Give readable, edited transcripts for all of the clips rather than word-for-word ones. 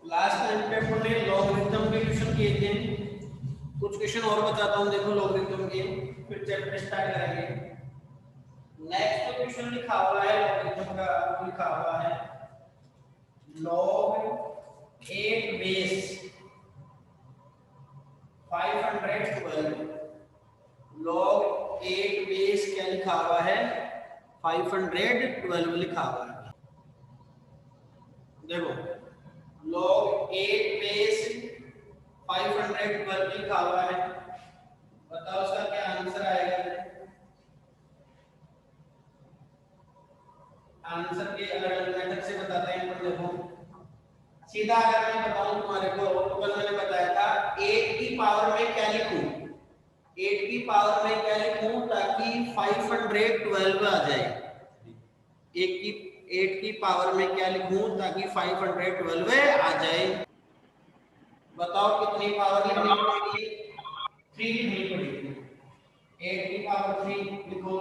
Last time पे हमने logarithm के क्वेश्चन किए थे, कुछ क्वेश्चन और बताता हूँ देखो लॉगरिथम के, फिर चैप्टर स्टार्ट करेंगे। नेक्स्ट तो क्वेश्चन लिखा हुआ है लॉगरिथम का, लिखा हुआ है log 8 बेस 512। log 8 बेस क्या लिखा हुआ है 512 लिखा हुआ है। देखो log 8 बेस 512 लिखा हुआ है, बताओ उसका क्या आंसर आएगा। आंसर के अलग अलग मेथड से बताते हैं। पर देखो सीधा अगर मैं बताऊं तुम्हारे को, तो कल मैंने बताया था 8 की पावर में क्या लिखूं, 8 की पावर में क्या लिखूं ताकि 512 आ जाए। 8 की पावर में क्या लिखूं ताकि 512 आ जाए। बताओ कितनी पावर लिखनी पड़ेगी, 3 लिखनी पड़ेगी। 8 की पावर 3 लिखो,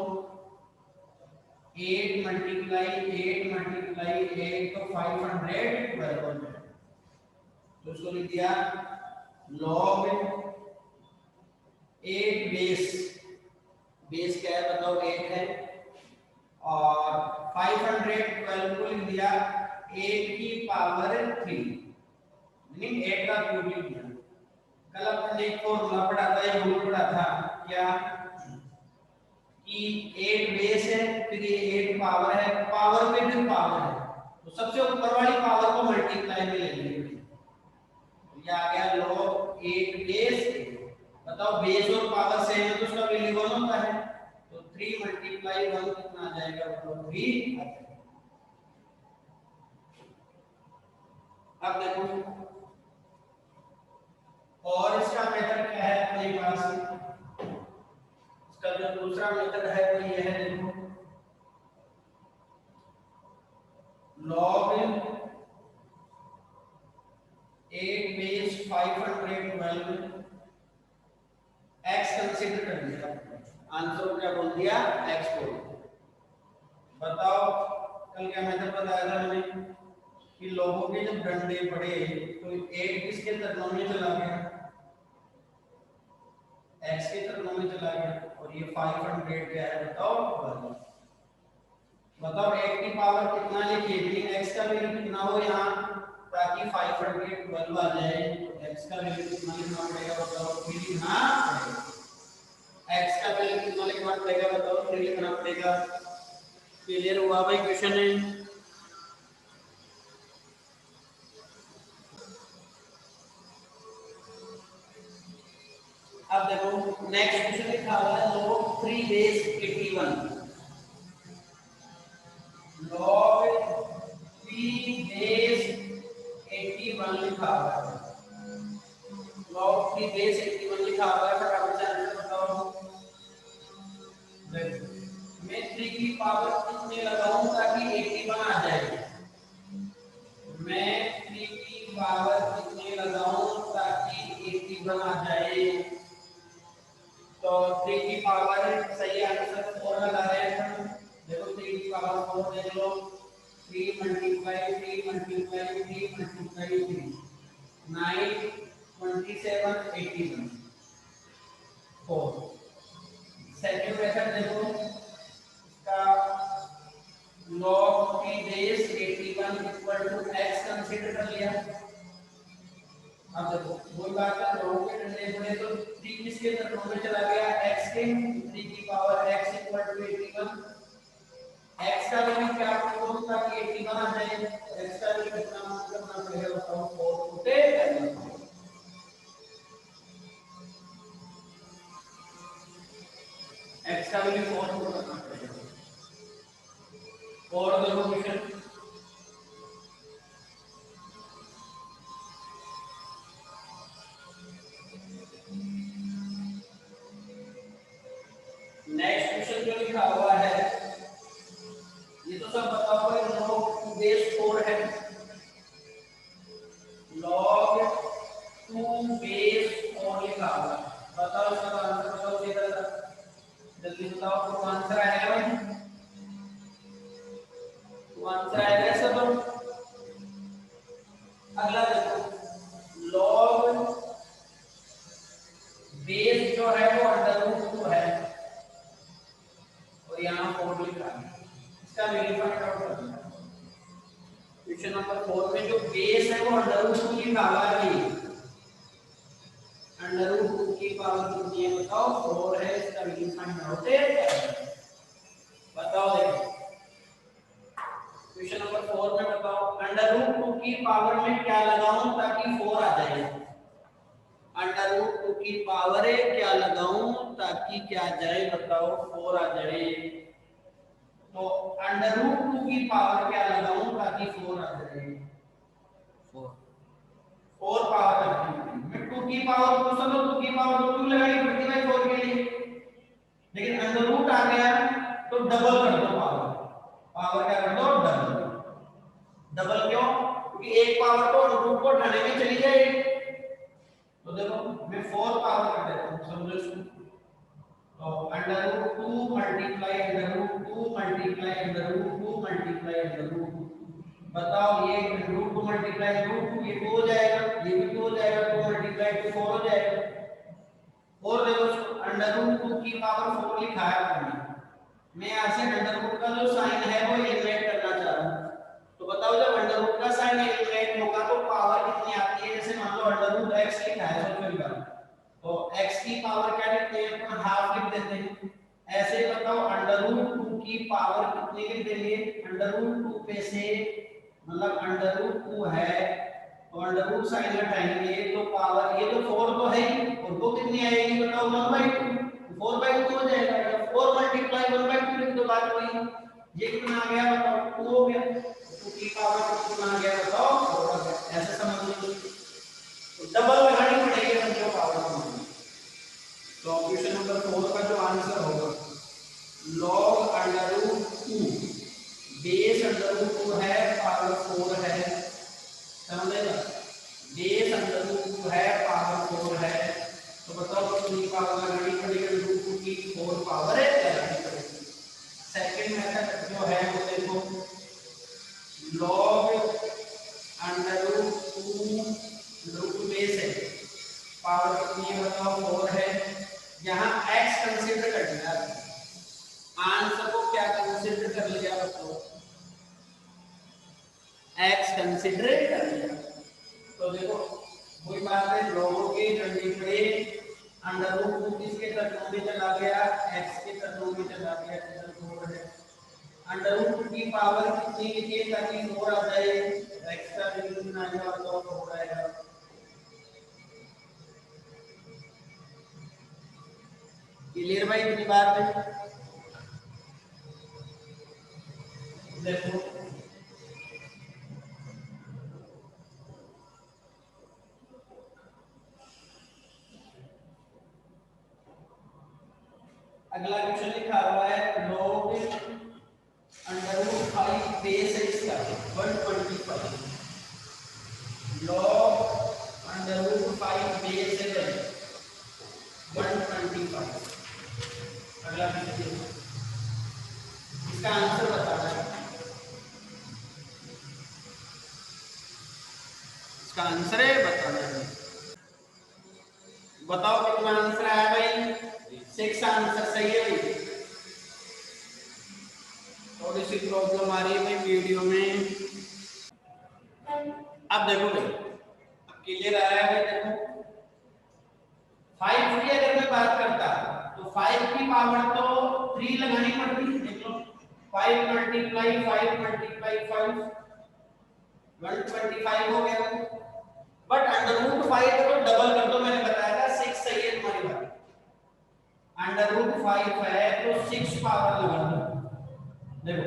8 मल्टीप्लाई 8 तो 512। तो उसको लिख दिया log 8 बेस क्या है बताओ 8 है, और 512 को लिख दिया 8 की पावर 3, मीनिंग 8 का क्यूब लिख दिया। कल अपन ने एक फॉर्मूला पढ़ा था, ये रूल पढ़ा था क्या कि 8 बेस है, फिर ये 8 पावर है, पावर में फिर पावर है, तो सबसे ऊपर वाली पावर को मल्टीप्लाई में ले लेंगे। ये आ गया log 8 बेस। बताओ बेस और पावर सेम है तो उसका वैल्यू 1 होता है, तो 3 मल्टीप्लाई 1 कितना आ जाएगा, मतलब 3 आ जाएगा। अब देखो और इसका मेथड क्या है अपने पास, इसका जो दूसरा मेथड है वो ये है, देखो log 8 बेस 512 x कंसीडर कर दिया, आंसर क्या बोल दिया x बोल दिया। बताओ कल क्या मेथड बताया था मैंने कि लोगों के जब डंडे पड़े तो 8 किसके तरफ में चला गया, x के तरफ में चला गया, और ये 500 क्या है बताओ। बताओ 8 की पावर कितना लिखिए, लेकिन x का वैल्यू कितना हो यहाँ ताकि 512 आ जाए, तो x का वैल्यू कितना लिखना पड़ेगा बताओ, 3 लिखना पड़ेगा। x का वैल्यू कितना लिखना पड़ेगा बताओ, 3 लिखना पड़ेगा। क्लियर हुआ भाई क्वेश्चन है। अब देखो नेक्स्ट क्वेश्चन लिखा हुआ है log 3 बेस 81, log 3 बेस 81 लिखा हुआ है, log 3 बेस 81 लिखा हुआ है, फटाफट से आंसर बताओ। देखो मैं 3 की पावर कितने लगाऊं ताकि 81 आ जाए, मैं 3 की पावर कितने लगाऊं ताकि 81 आ जाए, तो 3 की पावर सही आंसर 4 लगा रहे हैं। देखो 3 की पावर 4 देख लो, 3 multiply 3 multiply 3 multiply 3 9 27 81 4। Second method देखो इसका log 3 base 81 equal to x consider कर लिया। अब देखो वही बात है, लोगों के डंडे पड़े तो 3 किसके तरफ में चला गया, x के, 3 की power x equal to 81, x का वैल्यू क्या आपको बोलता कि 81 आ जाए, x का वैल्यू कितना करना पड़ेगा बताओ, 4 होते करना, x का वैल्यू 4 करना पड़ेगा। और देखो क्वेश्चन नेक्स्ट क्वेश्चन जो लिखा हुआ है, ये तो सब बताओ भाई log 2 बेस 4 है, क्वेश्चन नंबर 4 में जो बेस है वो अंडर रूट 2 की पावर है, अंडर रूट 2 की पावर कितनी है बताओ, 4 है, इसका वैल्यू फाइंड आउट है, बताओ देखो क्वेश्चन नंबर 4 में बताओ अंडर रूट 2 की पावर में क्या लगाऊं ताकि 4 आ जाए, अंडर रूट 2 की पावर है क्या लगाऊं ताकि क्या आ जाए बताओ 4 आ जाए, तो अंडर रूट 2 की पावर क्या लगाऊं ताकि 4 आ जाए, 4 पावर रखी मैं 2 की पावर को समझो 2 की पावर तो 2 लगानी पड़ती है 4 के लिए, लेकिन अंडर रूट आ गया तो डबल कर दो पावर, पावर क्या कर दो डबल, डबल क्यों क्योंकि एक पावर तो अंडर रूट को हटाने में चली जाएगी, तो देखो मैं 4 पावर कर देता हूं समझो इसको, तो under root 2 multiply under root 2 multiply under root 2 multiply under root 2, बताओ ये रूट 2 मल्टीप्लाई रूट 2 ये 2 हो जाएगा, ये भी 2 हो जाएगा, 2 मल्टीप्लाई 2 4 हो जाएगा, और देखो अंडर रूट 2 की पावर 4 लिखा है हमने, मैं यहां से अंडर रूट का जो साइन है वो एलिमिनेट करना चाह रहा हूं, तो बताओ जब अंडर रूट का साइन एलिमिनेट होगा तो पावर कितनी आती है, जैसे मान लो अंडर रूट x लिखा है सोचो, तो x की पावर क्या लिखते हैं अपन हाफ लिख देते हैं, ऐसे बताओ अंडर रूट 2 की पावर कितनी लिख देंगे, अंडर रूट 2 पे से मतलब अंडर रूट 2 है तो अंडर रूट साइन हटाएंगे तो पावर ये तो 4 तो है ही और वो कितनी आएगी बताओ 1/2, 4/2 हो जाएगा, या 4 मल्टीप्लाई 1/2 लिख दो, बात वही, ये कितना आ गया बताओ 2 हो गया, 2 की पावर कितना आ गया बताओ 4 आ गया, ऐसे समझ लो, तो डबल लगानी पड़ेगी समझो पावर को, तो क्वेश्चन नंबर 4 का जो आंसर होगा log under root 2 base under root 2 है पावर 4 है, समझेगा बेस अंडर रूट 2 है पावर 4 है, तो बताओ कितनी पावर लगानी पड़ेगी रूट 2 की 4 पावर है क्या लगानी पड़ेगी, सेकंड मेथड जो है वो देखो log अंडर रूट 2 बेस है पावर कितनी है बताओ 4 है, यहाँ x कंसीडर कर लिया, आंसर को क्या कंसीडर कर लिया बताओ, x कंसीडर कर लिया, तो देखो वही बात है लोगों के डंडे पे अंडर रूट 2 किसके तरफ में चला गया, x के तरफ में चला गया, इधर 4 है, अंडर रूट 2 की पावर कितनी लिखिए ताकि 4 आ जाए, x का वैल्यू कितना आएगा तो 4 आएगा, क्लियर भाई इतनी बात है, देखो अगला क्वेश्चन लिखा हुआ है log अंडर रूट 5 बेस है इसका 125, log अंडर रूट 5 बेस है 125, अगला क्वेश्चन इसका आंसर बताना है, इसका आंसर है बताना है, बताओ कितना आंसर आया भाई, 6 आंसर सही है भाई, थोड़ी सी प्रॉब्लम आ रही है भाई वीडियो में, अब देखो भाई अब क्लियर आ रहा है भाई, देखो 5 की अगर मैं बात करता तो 5 की पावर तो 3 लगानी पड़ती है, देख लो 5 मल्टीप्लाई 5 मल्टीप्लाई 5 125 हो गया, बट अंडर रूट 5 को डबल कर दो, मैंने बताया था 6 सही है तुम्हारी बात, अंडर रूट 5 है तो 6 पावर लगा दो, देखो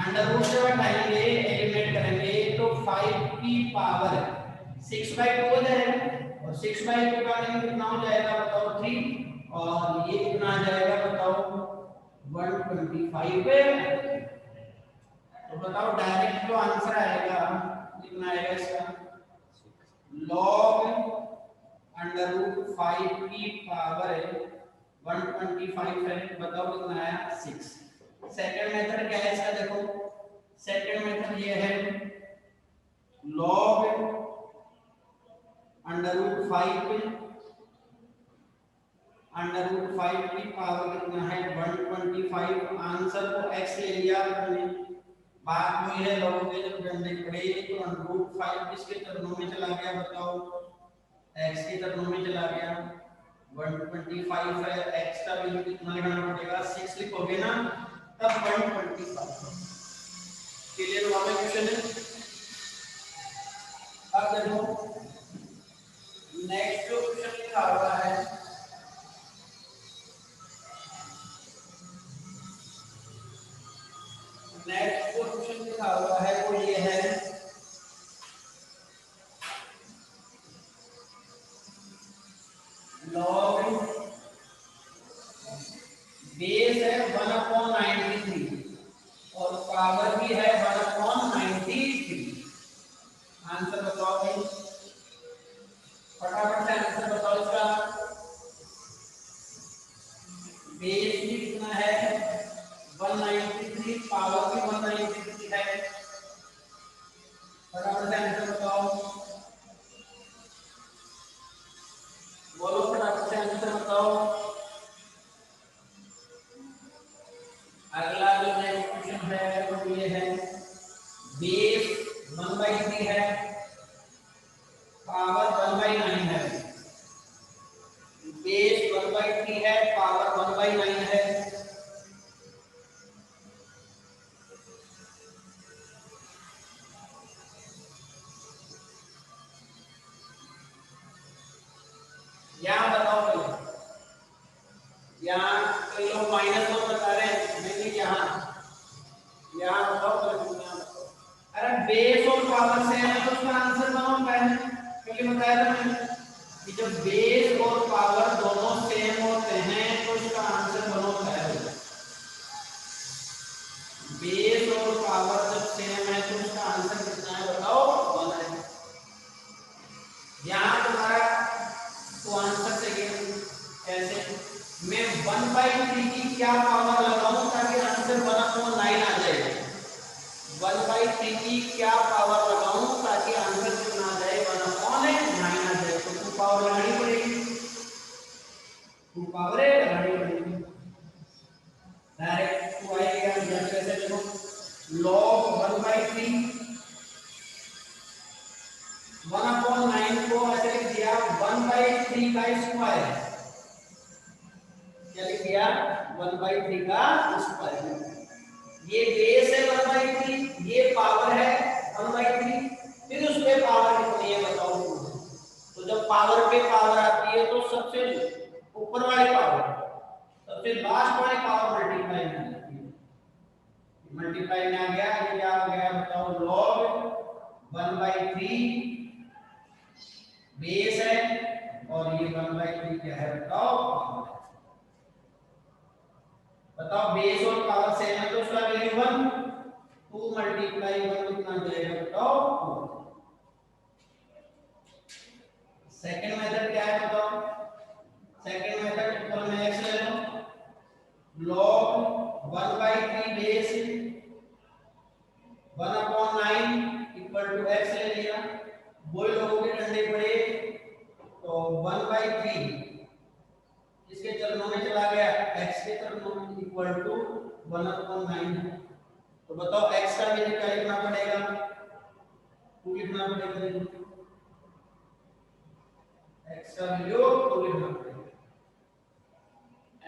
अंडर रूट से हटाएंगे एलिमिनेट करेंगे तो 5 की पावर 6/2 हो जाएगा, और 6/2 का मतलब कितना हो जाएगा बताओ 3, और ये कितना आ जाएगा बताओ 125 पे, तो बताओ डायरेक्ट जो आंसर आएगा कितना आएगा इसका, log अंडर रूट 5 की पावर 125 है, बताओ कितना आया 6, सेकंड मेथड क्या है इसका, देखो सेकंड मेथड ये है log अंडर रूट 5 की पावर कितना है 125, आंसर को x ले लिया हमने बात वही है, लोगों के जब डंडे पड़े तो √5 किसके तरनों में चला गया बताओ, x के तरनों में चला गया। 125 है, x का वैल्यू कितना लगाना पड़ेगा, 6 लिखोगे ना तब 125। क्लियर हुआ है क्वेश्चन है। अब देखो नेक्स्ट जो क्वेश्चन लिखा हुआ है, नेक्स्ट जो क्वेश्चन लिखा हुआ है वो ये है, लॉग बेस है 1/93 और पावर भी है 1/93। आंसर बताओ भाई, फटाफट से आंसर बताओ इसका। बेस भी कितना है 193, पावर भी 193 है। फटाफट से आंसर बताओ, बोलो फटाफट से आंसर बताओ। अगला जो नेक्स्ट क्वेश्चन है वो ये है, बेस 1/3 है, पावर 1/9 है। बेस 1/3 है, पावर 1/9 है। यहाँ बताओ पहले, यहाँ कई लोग -1 बता रहे हैं, नहीं यहाँ बताओ पहले, यहाँ बताओ। अरे बेस और पावर सेम है तो उसका आंसर बनाओ पहले, क्योंकि बताया था मैंने कि जब बेस और पावर दोनों सेम होते हैं तो उसका आंसर बनो पहले। बेस और पावर जब सेम है तो उसका आंसर कितना है बताओ, 1 है। यहाँ तुम्हारा तो आंसर सेकंड कैसे, मैं 1/3 की क्या पावर लगाऊं ताकि आंसर 1/9 आ जाए। 1/3 की क्या पावर लगाऊं ताकि आंसर कितना आ जाए, 1/9 आ जाए। तो 2 पावर लगानी पड़ेगी, 2 पावर लगानी पड़ेगी। डायरेक्ट 2 आएगा या कैसे, देखो log 1/3 1/9 को ऐसे लिख दिया 1/3 का स्क्वायर, क्या लिख दिया 1/3 का स्क्वायर। ये बेस है 1/3, ये पावर है 1/3, फिर उस पे पावर कितनी है बताओ। तो जब पावर पे पावर आती है तो सबसे ऊपर वाली पावर सबसे लास्ट वाली पावर मल्टीप्लाई में आती है। मल्टीप्लाई में आ गया, ये क्या आ गया बताओ, log 1/3 बेस है और ये 1/3 क्या है बताओ, पावर है। बताओ बेस और पावर सेम है तो उसका वैल्यू 1, 2 मल्टीप्लाई 1 कितना जाएगा बताओ, 2। सेकंड मेथड क्या है बताओ, सेकंड मेथड ऊपर में x ले लो, log 1/3 base 1/9 equal to x ले लिया। वही लोगों के डंडे पड़े तो 1/3 इसके चरणों में चला गया, x के चरणों में इक्वल टू 1/9 है। तो बताओ x का वैल्यू क्या लिखना पड़ेगा, 2 लिखना पड़ेगा। x का वैल्यू 2 लिखना पड़ेगा,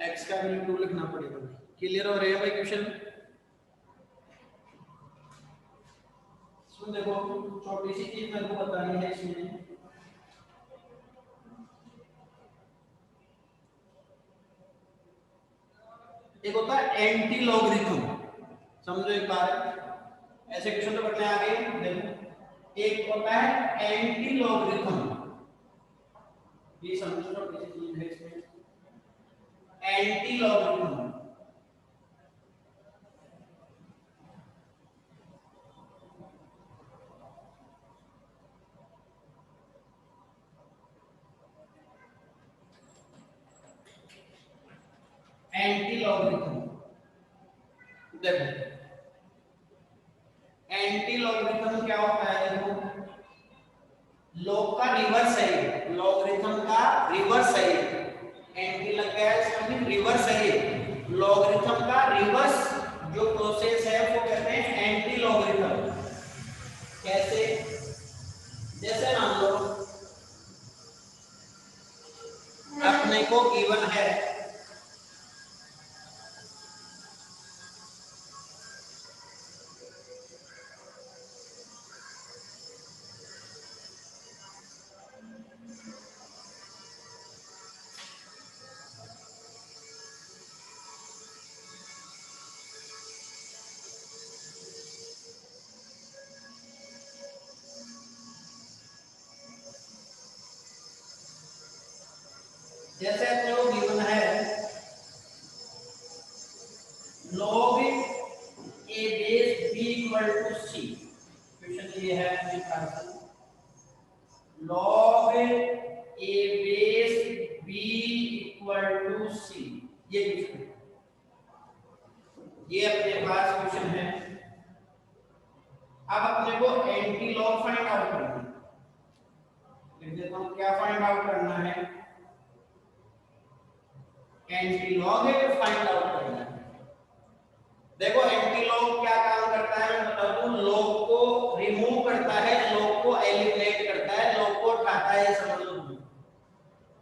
x का वैल्यू 2 लिखना पड़ेगा। क्लियर हो रहा है भाई क्वेश्चन। सुन देखो, छोटी सी चीज मेरे को बतानी है इसमें, एक होता है एंटी लॉगरिथम, समझो एक बार, ऐसे क्वेश्चन तो पढ़ने आ गए। देखो एक होता है एंटी लॉगरिथम, ये समझो छोटी सी चीज है इसमें, एंटी लॉगरिथम। एंटी लॉगरिथम देखो, एंटी लॉगरिथम क्या होता है, देखो लॉग का रिवर्स है, लॉगरिथम का रिवर्स है। एंटी लग गया है इसका मीन रिवर्स है, लॉगरिथम का रिवर्स जो प्रोसेस है वो कहते हैं एंटी लॉगरिथम। कैसे? जैसे मान लो अपने को गिवन है जैसे अपने को गिवन है log a base b equal to c। Question ये है log a base b equal to c। ये क्वेश्चन, ये अपने पास क्वेश्चन है। अब अपने को एंटी लॉग फाइंड आउट करना है। लिख देता हूं क्या फाइंड आउट करना है, एंटी लॉग फाइंड आउट करना है। देखो एंटी लॉग क्या काम करता है मैं बता दूं, लॉग को रिमूव करता है, लॉग को एलिमिनेट करता है, लॉग को हटाता है, समझ लो।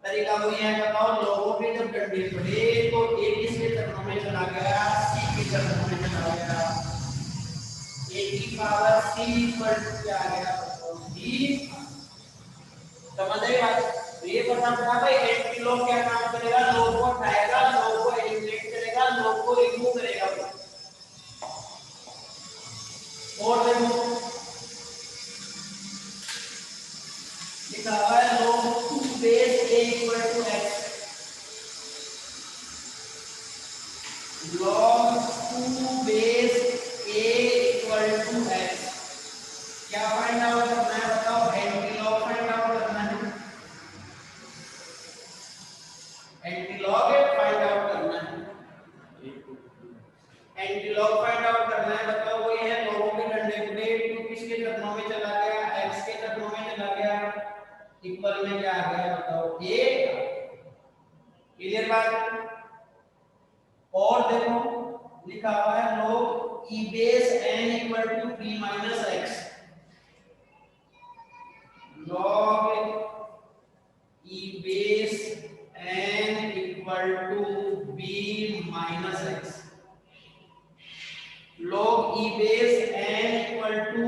तरीका वही है, बताओ लोगों पे जब डंडे पड़े तो ए किसके चरणों में चला गया, सी के चरणों में चला गया। ए की पावर सी पर क्या आ गया, डी। समझ आई बात? तो ये पता पड़ा भाई एंटी लॉग क्या काम करेगा, लॉग को हटाएगा, लॉग को एलिमिनेट करेगा, लॉग को रिमूव करेगा। और देखो लिखा हुआ है log 2 base a equal to x। log 2 base a equal to x क्या फाइंड आउट करना है बताओ, एंटी लॉग फाइंड आउट करना है। एंटी लॉग फाइंड आउट करना है, एंटी लॉग फाइंड आउट करना है। बताओ वो ये है लोगों के डंडे पड़े, टू किसके चरणों में चला गया, x के चरणों में चला गया, इक्वल में क्या आ गया बताओ, a। क्लियर बात? और देखो लिखा हुआ है log e base n equal to b minus x। log e base n equal to b minus x। log e base n equal to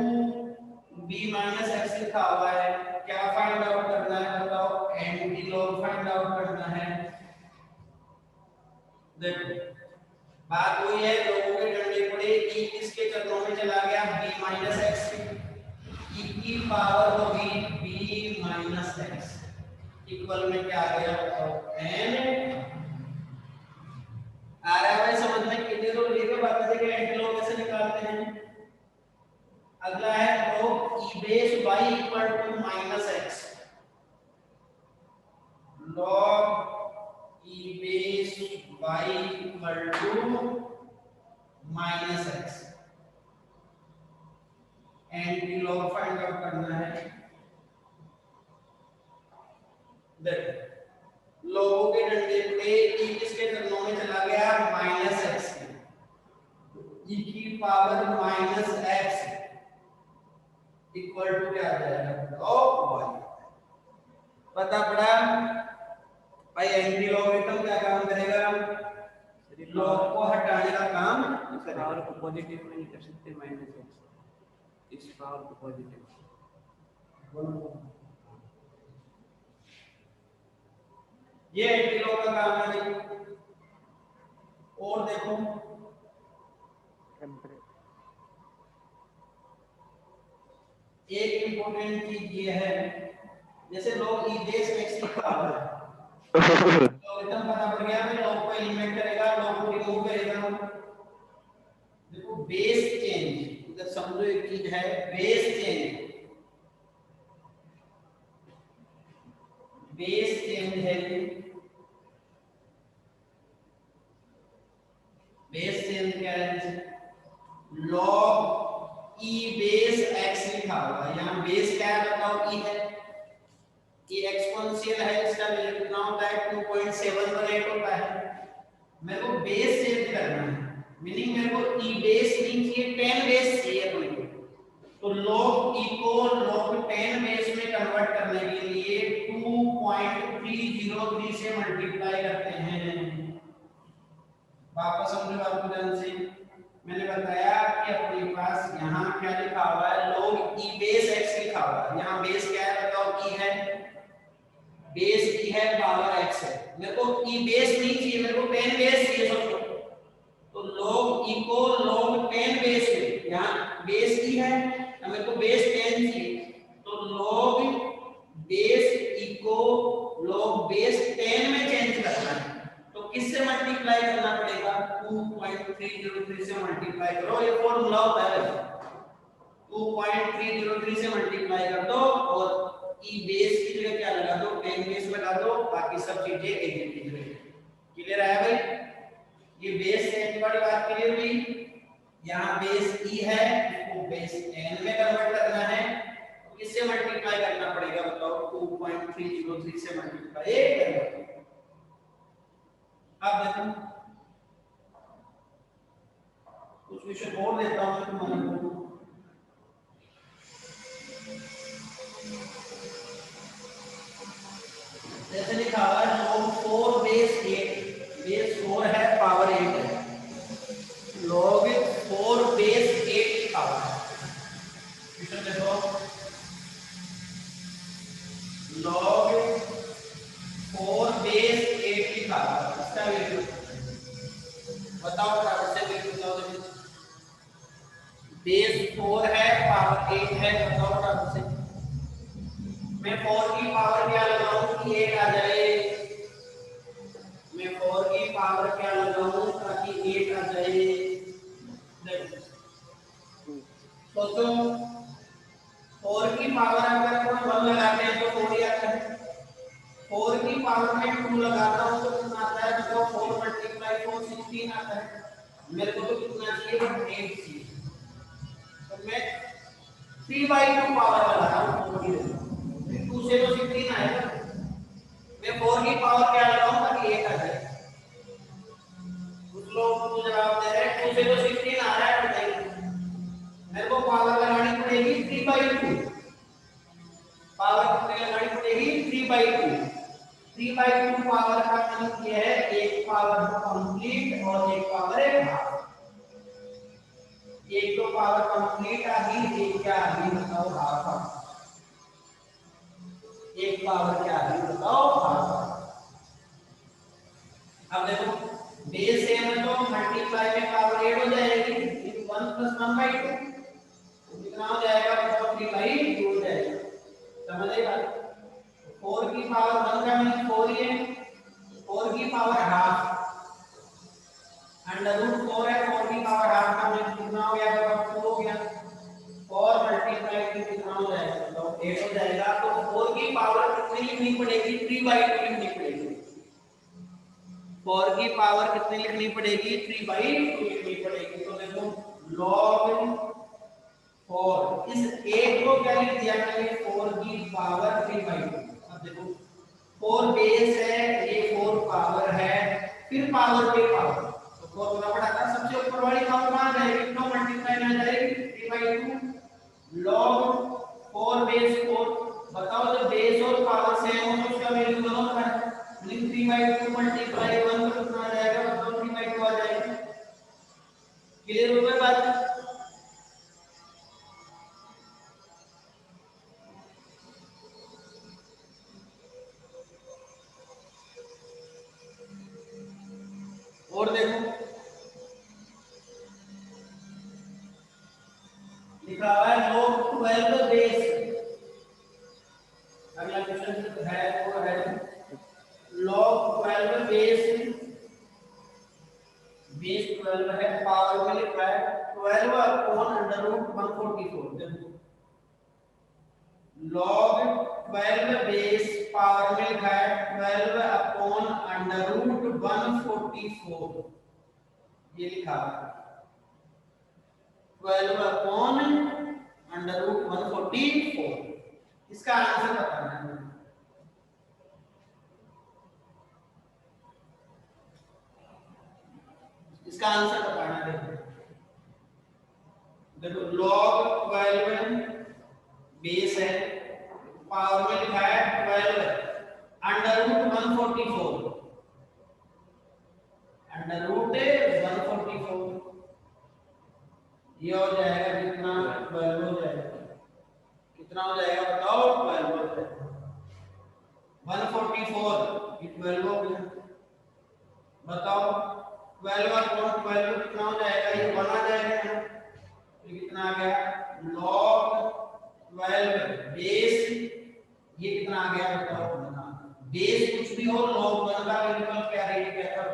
b minus x लिखा हुआ है। क्या फाइंड आउट करना है बताओ, एंटी लॉग फाइंड आउट करना है। देखो बात वही है, लोगों के डंडे पड़े, e किसके चरणों में चला गया, b माइनस एक्स। e की पावर होगी b माइनस एक्स इक्वल में क्या आ गया बताओ, n। आ रहा है भाई समझ में? कितने तो लेके बात है कि एंटी लॉग कैसे निकालते हैं। अगला है log e base y equal to minus x. log e base y equal to minus x. Anti log find out करना है। देखो लोगों के डंडे पे e किसके चरणों में चला गया, माइनस एक्स के। e की power minus x equal to क्या आ जाएगा, y। पता पड़ा भाई एंटी लॉगरिथम क्या काम करेगा, लॉग को हटाने का काम करेगा। पावर को पॉजिटिव में कर सकते हैं माइनस एक्स, इस पावर को पॉजिटिव। ये एंटी लॉग का काम है। और देखो एक इंपॉर्टेंट चीज ये है, जैसे log e base x की पावर लॉगरिथम पता पड़ गया, मैं log को एलिमिनेट करेगा, log को रिमूव करेगा। देखो बेस चेंज, इधर समझो एक चीज है, बेस चेंज। बेस चेंज है, बेस चेंज क्या है, log e बेस x लिखा हुआ है। यहाँ बेस क्या है बताओ, e है, ये एक्सपोनेंशियल है, इसका वैल्यू कितना होता है, 2.718 होता है। मेरे को बेस चेंज करना है, मीनिंग मेरे को ई बेस नहीं चाहिए, 10 बेस चाहिए अपने को। तो log e को log 10 बेस में कन्वर्ट करने के लिए 2.303 से मल्टीप्लाई करते हैं। वापस समझो बात को ध्यान से। मैंने बताया कि अपने पास यहाँ क्या लिखा हुआ है, log e बेस x लिखा हुआ है। यहाँ बेस क्या है बताओ, e है, बेस e है, पावर x है। मेरे को e बेस नहीं चाहिए, मेरे को 10 बेस चाहिए सबको। तो log e को log 10 बेस में, यहाँ बेस e है, मेरे को बेस 10 चाहिए, तो log बेस e को log बेस 10 में चेंज करना है। तो किससे मल्टीप्लाई करना पड़ेगा, 2.303 से मल्टीप्लाई करो, ये फॉर्मूला होता है। 2.303 से मल्टीप्लाई कर दो और e बेस की जगह क्या लगा दो, 10 बेस लगा दो, बाकी सब चीजें एक ही रहेगी। क्लियर है भाई? ये बेस 10 वाली बात क्लियर हुई। यहाँ बेस e है, इसको बेस 10 में कन्वर्ट करना है, तो किससे मल्टीप्लाई करना पड़ेगा बताओ, 2.303 से मल्टीप्लाई करना। अब देखो कुछ क्वेश्चन और देता हूं तुम्हारे को। जैसे लिखा हुआ है log 4 बेस 8, बेस 4 है, पावर 8 है, log 4 बेस 8 लिखा हुआ है। क्वेश्चन देखो, log 4 बेस 8 लिखा हुआ है, इसका वैल्यू बताओ, फटाफट से वैल्यू बताओ। बेस 4 है, पावर 8 है, बताओ फटाफट से। मैं 4 की पावर क्या लगाऊं कि 8 आ जाए, मैं 4 की पावर क्या लगाऊं ताकि 8 आ जाए। सोचो, 4 की पावर अगर हम 1 लगाते हैं तो 4 ही आता है, 4 की पावर में 2 लगाता हूं तो कितना आता है, तो 4 मल्टीप्लाई 4 16 आता है। मेरे को तो कितना चाहिए, 8 चाहिए, तो मैं 3/2 पावर लगा रहा हूं 4 की जगह, 2 से तो 16 आएगा, मैं 4 की पावर क्या लगाऊं ताकि 8 आ जाए। कुछ लोग तो जवाब दे रहे हैं 2 से तो 16 आ रहा है, बताइए मेरे को पावर लगानी पड़ेगी 3/2, पावर कितनी लगानी पड़ेगी, 3/2। 3/2 पावर का मतलब ये है, एक पावर कंप्लीट और एक पावर एक हाफ। एक तो पावर कंप्लीट आ गई, एक क्या आ गई बताओ, हाफ आ गई। एक पावर क्या आ गई बताओ, हाफ। अब देखो बेस सेम है तो मल्टीप्लाई में पावर 8 हो जाएगी, 1 + 1/2 कितना हो जाएगा बताओ, 3/2 हो जाएगा। समझ आई बात? 4 की पावर 1 का मीनिंग 4 ही है, 4 की पावर हाफ, √4 है, 4 की पावर हाफ का मीनिंग कितना हो गया, बताओ 4 हो गया, 4 मल्टीप्लाई में कितना हो जाएगा बताओ, 8 हो जाएगा। तो 4 की पावर कितनी लिखनी पड़ेगी, 3/2 लिखनी पड़ेगी। 4 की पावर कितनी लिखनी पड़ेगी, 3/2 लिखनी पड़ेगी। तो देखो log 4, इस 8 को क्या लिख दिया मैंने, 4 की पावर 3/2। अब देखो 4 बेस है, ये 4 पावर है, फिर पावर पे पावर, तो फॉर्मूला पढ़ाता सबसे ऊपर वाली पावर कहां जाएगी, तो मल्टीप्लाई में जाएगी 3/2 log 4 बेस 4। बताओ जब बेस और पावर सेम हो तो उसका वैल्यू दोनों का है, 3/2 मल्टीप्लाई 1 तो कितना आ जाएगा, तो 3/2 आ जाएगा। क्लियर हो गई बात? और देखो लिखा हुआ है log 12 बेस, अगला क्वेश्चन है वो है log 12 बेस 12 है, पावर में लिखा है 12/√144। देखो log 12 बेस पावर में लिखा है 12/√144, ये लिखा है 12/√144। इसका आंसर बताना है। इसका आंसर बताना है। देखो log 12 बेस है, पावर में लिखा है 12 अंडर रूट 144, अंडर रूट 144, ये हो जाएगा कितना? 12 हो जाएगा। कितना हो जाएगा बताओ? 12 हो जाएगा। 144 ये 12 हो गया। बताओ 12 और 12 कितना हो जाएगा? ये 1 आ जाएगा। ये कितना आ गया? log 12 बेस, ये कितना आ गया बताओ? बेस कुछ भी हो, log 1 का वैल्यू क्या रेट कहता है?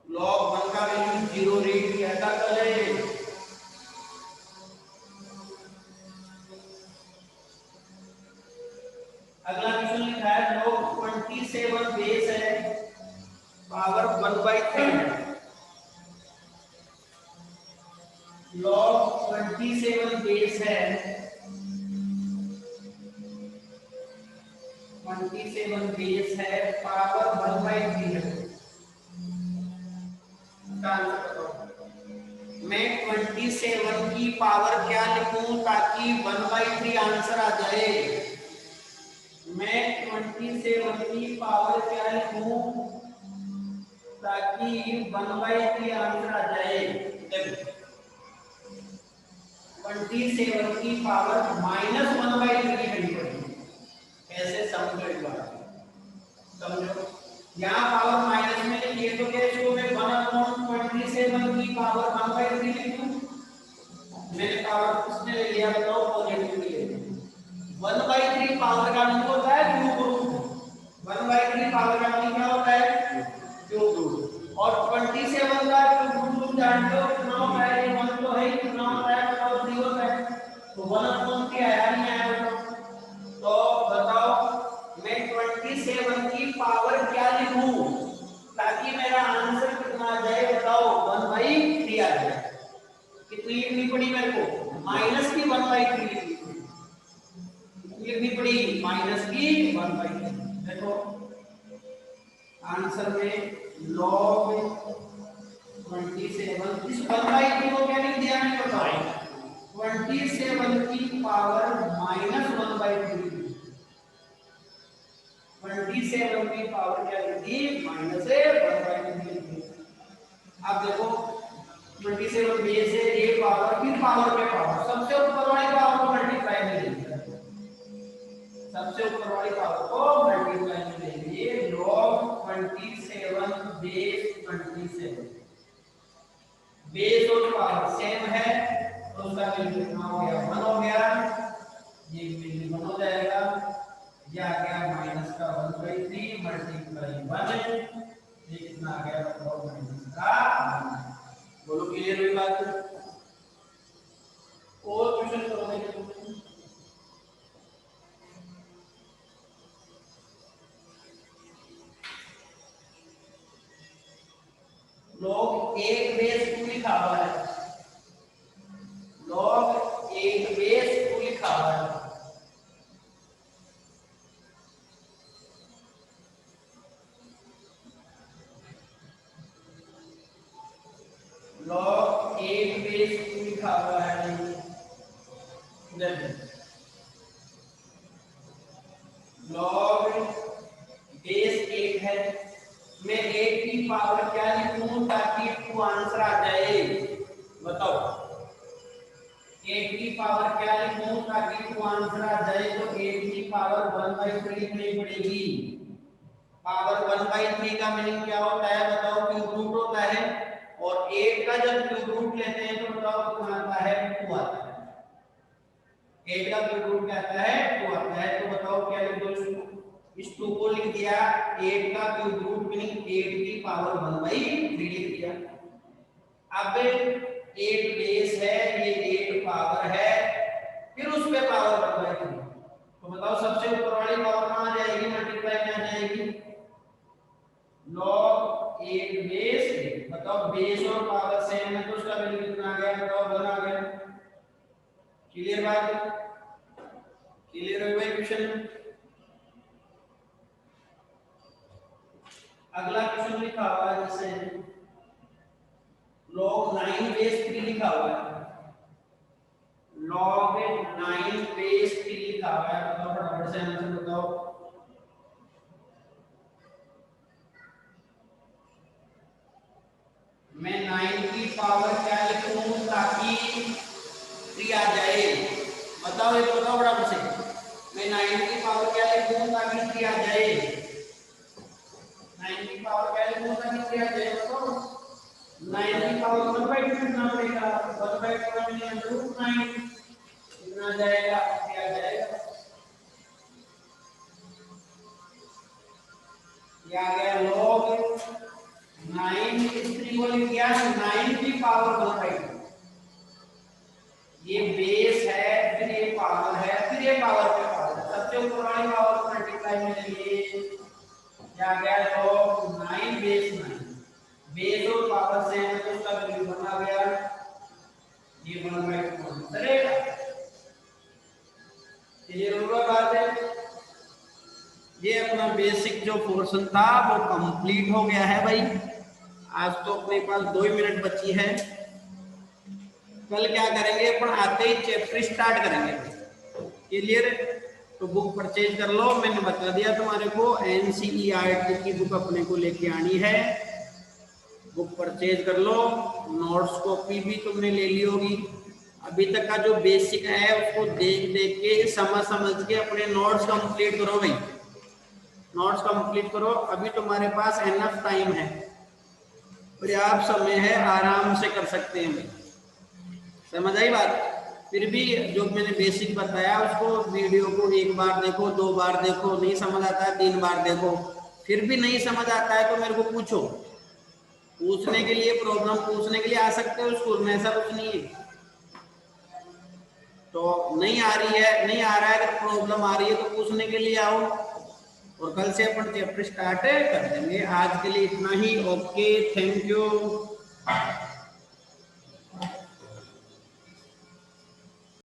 log 1 का वैल्यू 0 रेट कहता है। अगला क्वेश्चन लिखा है log 27 बेस है, पावर 1/3 है। log 27 बेस है, 27 बेस है, पावर 1/3 है। मैं 27 की पावर क्या लिखूं ताकि 1/3 आंसर आ जाए? मैं 27 की पावर क्या लिखूं ताकि 1/3 आंसर आ जाए? देखो 27 की पावर -1/3 करनी पड़ेगी। कैसे समझो एक बार? समझो, यहाँ पावर माइनस में लिखिए तो कैसे हो? मैं 1/27 की पावर 1/3 लिख दूं। मैंने पावर किसने ले लिया बताओ? पॉजिटिव ले लिया। 1/3 पावर का मतलब होता है क्यूब रूट। 1/3 पावर का मतलब क्या होता है? Cube root. और 27 का क्यूब रूट जानते हो कितना होता है? ये 1 तो है, कितना होता है बताओ? 3 होता है। तो 1/3 आया नहीं आया बताओ? तो बताओ मैं 27 की पावर क्या लिखूं ताकि मेरा आंसर कितना आ जाए बताओ? 1/3 आ जाए। कितनी लिखनी पड़ी मेरे को? माइनस की 1/3 लिखनी पड़ी, माइनस की 1/3। देखो आंसर में log 27 इस 1/3 को क्या लिख दिया मैंने बताओ? 27 की पावर -1/3। 27 की पावर क्या लिख दी? -1/3। अब देखो 27 बेस है, ये पावर फिर पावर पे पावर, सबसे ऊपर वाली पावर को मल्टीप्लाई में लेंगे। सबसे ऊपर वाली पावर को मल्टीप्लाई में लेंगे। log 27 बेस 27, बेस और पावर सेम है तो उसका वैल्यू कितना हो गया? 1 हो गया। ये वैल्यू 1 हो जाएगा। ये आ गया माइनस का 1/3 मल्टीप्लाई 1, ये कितना आ गया बताओ? माइनस का 1। बोलो क्लियर हुई बात? और क्वेश्चन करोगे तो log 1 बेस 2 लिखा हुआ है। log 1 बेस 2 लिखा हुआ है। log 1 बेस 2 लिखा हुआ है। log बेस 1 है, मैं 1 की पावर क्या लिखूं ताकि 2 आंसर आ जाए? बताओ 1 की पावर क्या लिखूं ताकि 2 आंसर आ जाए? तो 1 की पावर 1/3 लिखनी पड़ेगी। पावर 1/3 का मीनिंग क्या होता है बताओ? क्यूब रूट होता है। और 8 का जब क्यूब रूट लेते हैं तो बताओ कितना आता है? 2 आता है। 8 का क्यूब रूट क्या आता है? 2 आता है। तो बताओ क्या लिख दो इसको? इस 2 को लिख दिया 8 का क्यूब रूट मीनिंग 8 की पावर 1/3 लिख दिया। अब 8 बेस है, ये 8 पावर है, फिर उस पे पावर 1/3। तो बताओ सबसे ऊपर वाली पावर कहां आ जाएगी? मल्टीप्लाई में आ जाएगी। log 1 बेस, बताओ बेस और पावर सेम है तो उसका वैल्यू कितना आ गया बताओ? 1 आ गया। क्लियर बात? क्लियर हो गया क्वेश्चन? अगला क्वेश्चन लिखा हुआ है जैसे log 9 base 3 लिखा हुआ है, log 9 base 3 लिखा हुआ है। बताओ फटाफट से आंसर बताओ। मैं 9 की पावर क्या लिखूं ताकि 3 आ जाए? बताओ, ये बताओ फटाफट से। मैं 9 की पावर क्या लिखूं ताकि 3 आ जाए? 9 की पावर क्या लिखूं ताकि 3 आ जाए? बताओ। 9 की पावर 1/2 लिखना पड़ेगा। 1/2 कितना जाएगा? 3 आ जाएगा। ये आ गया log 9 इस 3 को लिख दिया 9 की पावर 1/2। ये बेस है, फिर ये पावर है, फिर ये पावर पे पावर। सबसे ऊपर वाली पावर को मल्टीप्लाई में लिए क्या गया? log 9 base 9। बेस और पावर से है तो उसका वैल्यू बना गया ये 1/4 चलेगा। क्लियर होगा बात है? ये अपना बेसिक जो पोर्शन था वो कंप्लीट हो गया है भाई। आज तो अपने पास 2 ही मिनट बची है। कल क्या करेंगे? अपन आते ही चैप्टर स्टार्ट करेंगे। क्लियर? तो बुक परचेज कर लो। मैंने बता दिया तुम्हारे को, एनसीईआरटी की बुक अपने को लेके आनी है। बुक परचेज कर लो। नोट्स कॉपी भी तुमने ले ली होगी। अभी तक का जो बेसिक है उसको देख देख के समझ के अपने नोट्स कंप्लीट करो भाई। नोट्स कंप्लीट करो। अभी तुम्हारे पास एनफ टाइम है, पर्याप्त समय है, आराम से कर सकते हैं। समझ आई बात? फिर भी जो मैंने बेसिक बताया उसको वीडियो को 1 बार देखो, 2 बार देखो, नहीं समझ आता है 3 बार देखो। फिर भी नहीं समझ आता है तो मेरे को पूछो। पूछने के लिए, प्रॉब्लम पूछने के लिए आ सकते हो स्कूल में, ऐसा कुछ नहीं है। तो नहीं आ रही है, नहीं आ रहा है, अगर प्रॉब्लम आ रही है तो पूछने के लिए आओ और कल से अपन चैप्टर स्टार्ट कर देंगे। आज के लिए इतना ही। Okay, thank you.